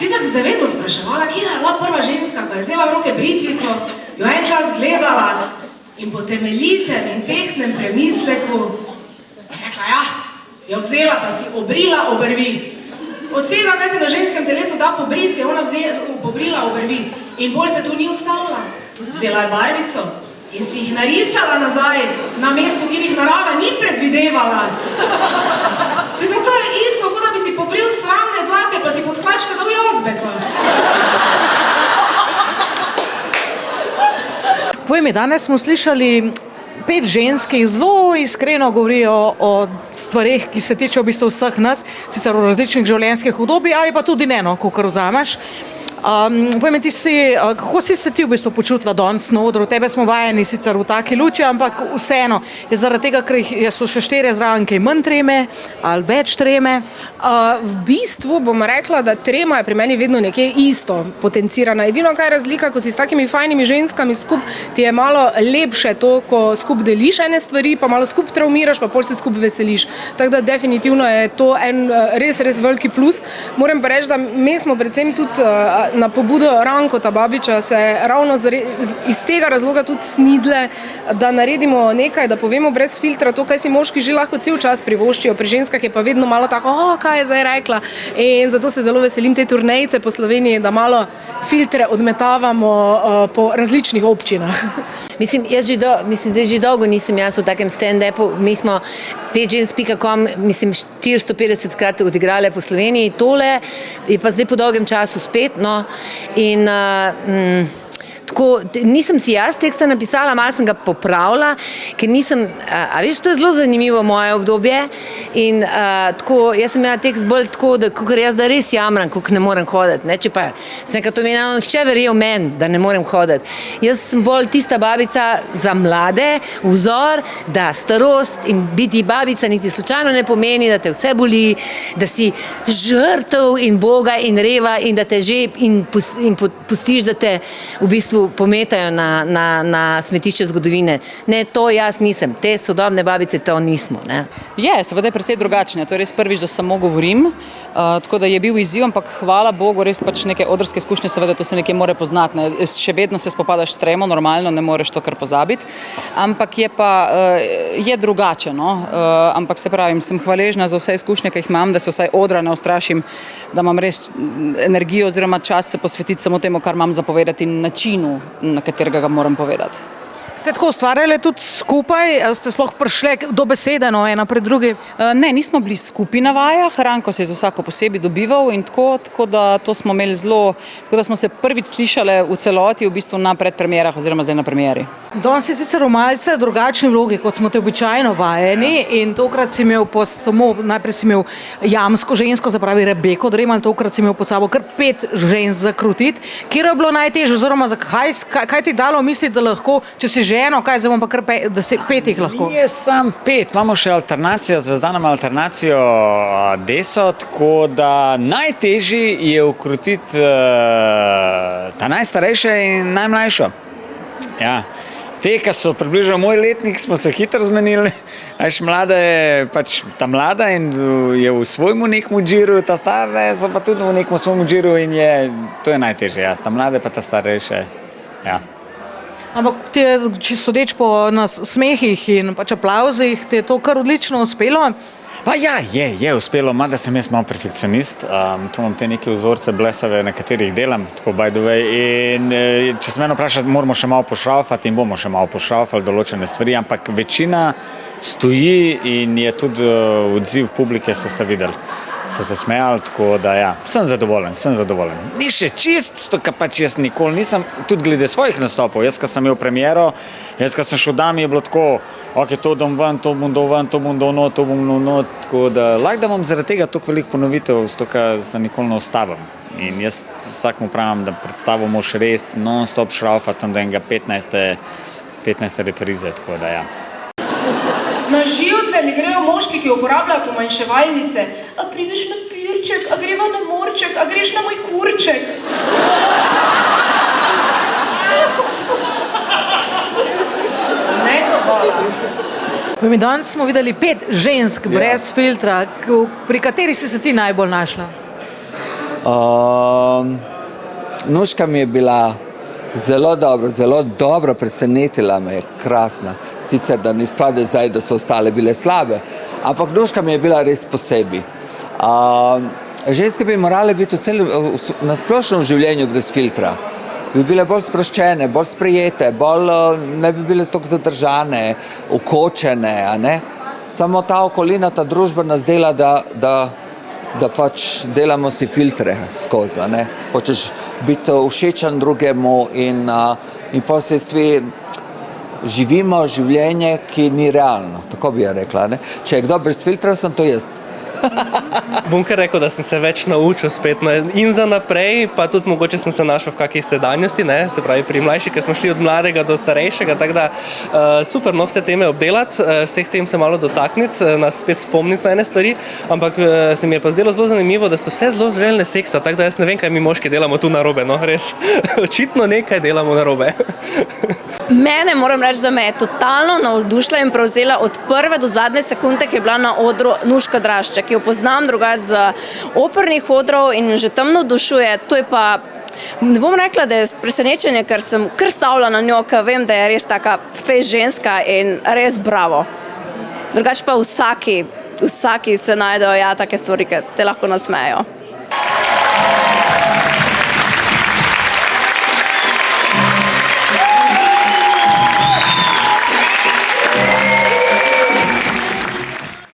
Sicer sem se vedno spraševala, kje je bila prva ženska, ko je vzela v roke britvico, jo en čas gledala in po temeljitem in tehtnem premisleku je rekla, ja, jo vzela pa si obrila obrvi. Od vsega, kaj se na ženskem telesu da pobriti, je ona pobrila obrvi in bolj se tu ni ustavila. Vzela je barvico in si jih narisala nazaj na mestu, kjer jih narava ni predvidevala. Mislim, to je isto, kot da bi si pobril sramne dlake, pa si pod hlačka dal jazbeca. Povej mi, danes smo slišali 5 žensk, ki zelo iskreno govorijo o stvareh, ki se tiče v bistvu vseh nas, sicer v različnih življenjskih obdobjih ali pa tudi ne, no, kakor vzameš. Povej mi, kako si se ti v bistvu počutila danes na odru? Tebe smo vajeni sicer v taki luči, ampak vseeno, je zaradi tega, ker so še 4 zraven, kaj manj treme ali več treme? V bistvu bom rekla, da trema je pri meni vedno nekje isto potencirana. Edino, kaj je razlika, ko si s takimi fajnimi ženskami skup, ti je malo lepše to, ko skup deliš ene stvari, pa malo skup traumiraš, pa pol se skup veseliš. Tako da definitivno je to en res veliki plus. Moram pa reči, da mi smo predvsem tudi na pobudo Rankota Babiča se ravno iz tega razloga tudi snidle, da naredimo nekaj, da povemo brez filtra to, kaj si moški že lahko cel čas privoščijo. Pri ženskah je pa vedno malo tako, kaj je zdaj rekla. In zato se zelo veselim te turnejice po Sloveniji, da malo filtre odmetavamo po različnih občinah. Mislim, zdaj že dolgo nisem jaz v takem stand-upu. Mi smo 5gens.com, 450krat odigrali po Sloveniji, tole je pa zdaj po dolgem času spet, no. In tako, nisem si jaz teksta napisala, malo sem ga popravila, ker nisem, veš, to je zelo zanimivo moje obdobje in tako, jaz sem imela tekst bolj tako, da kakor jaz da res jamram, kako ne morem hoditi, ne, če pa sem nekaj to menila, nihče verjel meni, da ne morem hoditi. Jaz sem bolj tista babica za mlade, vzor, da starost in biti babica niti slučajno ne pomeni, da te vse boli, da si žrtev in Boga in reva in da te že in pustiš, da te v bistvu pometajo na smetišče zgodovine. Ne, to jaz nisem. Te sodobne babice to nismo. Ne. Je, seveda je precej drugačne. To je res prvič, da samo govorim. Tako da je bil izziv, ampak hvala Bogu, res pač neke odrske izkušnje, seveda to se nekje more poznati. Ne. Še vedno se spopadaš s tremo, normalno, ne moreš to kar pozabiti. Ampak je drugače, no. Ampak se pravim, sem hvaležna za vse izkušnje, ki jih imam, da se vsaj odra ne ustrašim, da imam res energijo oziroma čas se posvetiti samo temu, kar imam zapovedati in načinu, na katerega ga moram povedati. Ste tako ustvarjali tudi skupaj? Ste sploh prišli do besede, no, ena pred drugi? Ne, nismo bili skupaj na vajah, Ranko se je z vsako posebej dobival in tako da to smo imeli zelo, tako da smo se prvič slišali v celoti v bistvu na predpremierah oziroma zdaj na premieri. Danes je sicer v malce drugačni vlogi, kot smo te običajno vajeni in tokrat si imel najprej si imel jamsko žensko, se pravi Rebeko Dremelj, tokrat si imel pod sabo kar 5 žensk zakrutiti. Kjer je bilo najtežje, oziroma kaj ti dalo misliti, da lahko, če si ženo, kaj zdaj bom pa kar 5 jih lahko? Nije sam 5, imamo še alternacijo, zvezdanom alternacijo deso, tako da najtežji je ukrutiti ta najstarejša in najmlajšo. Ja. Te, ki so približno moj letnik, smo se hitro zmenili, mlada je pač ta mlada in je v svojmu nekmu džiru, ta stara so pa tudi v nekmu svojmu džiru in to je najtežje, ja. Ta mlada pa ta starejša, ja. Ampak ti je, če sodeč po nas smehih in pač aplauzih, ti je to kar odlično uspelo? Pa ja, je uspelo, mada sem jaz malo perfekcionist, tu imam te neke vzorce blesave, na katerih delam, tako by the way, in če se mene vprašati, moramo še malo pošraufati in bomo še malo pošraufali določene stvari, ampak večina stoji in je tudi odziv publike, ste videli. So se smejali, tako da ja, sem zadovoljen. Ni še čist, to ka pač jaz nikoli nisem, tudi glede svojih nastopov, jaz, ko sem imel premiero, ko sem šel dan, je bilo tako, ok, to bom ven, to bom dol ven, to bom dol not, to bom dol not, tako da lahko da bom zaradi tega toliko veliko ponovitev, zato ka se nikoli ne ustavim. In jaz vsakmu pravim, da predstavo moš res non-stop šraufati do enega 15. reprize, tako da ja. Na živce mi grejo moški, ki uporabljajo pomanjševalnice. A prideš na pirček, a greva na morček, a greš na moj kurček. Ne, hvala. Danes smo videli 5 žensk brez filtra, pri kateri si se ti najbolj našla? Nuška mi je bila zelo dobro presenetila me je, krasna. Sicer, da ne izpade zdaj, da so ostale bile slabe, ampak Nuška mi je bila res posebej. Ženske bi morale biti na splošnem življenju brez filtra. Bi bile bolj sproščene, bolj sprejete, ne bi bile tako zadržane, ukočene, a ne? Samo ta okolina, ta družba nas dela, da pač delamo si filtre skozi, a ne? Hočeš biti všečen drugemu in pa se svi živimo življenje, ki ni realno, tako bi ja rekla, ne? Če je kdo brez filtra, sem to jaz. Bom kar rekel, da sem se več naučil spet in za naprej, pa tudi mogoče sem se našel v kakšni sedanjosti, ne? Se pravi pri mlajših, ker smo šli od mladega do starejšega, tako da super, no, vse teme obdelati, vseh tem se malo dotakniti, nas spet spomniti na ene stvari, ampak se mi je pa zdelo zelo zanimivo, da so vse zelo željne seksa, tako da jaz ne vem, kaj mi moški delamo tu narobe, no, res, očitno nekaj delamo narobe. Mene, moram reči, da me je totalno navdušila in prevzela od prve do zadnje sekunde, ki je bila na odru Nuška Drašček, ki jo poznam drugače z opernih odrov in že tam navdušuje. To je pa, ne bom rekla, da je presenečenje, ker sem kar stavila na njo, ker vem, da je res taka fejs ženska in res bravo. Drugače pa vsaki se najdejo take stvari, ki te lahko nasmejo.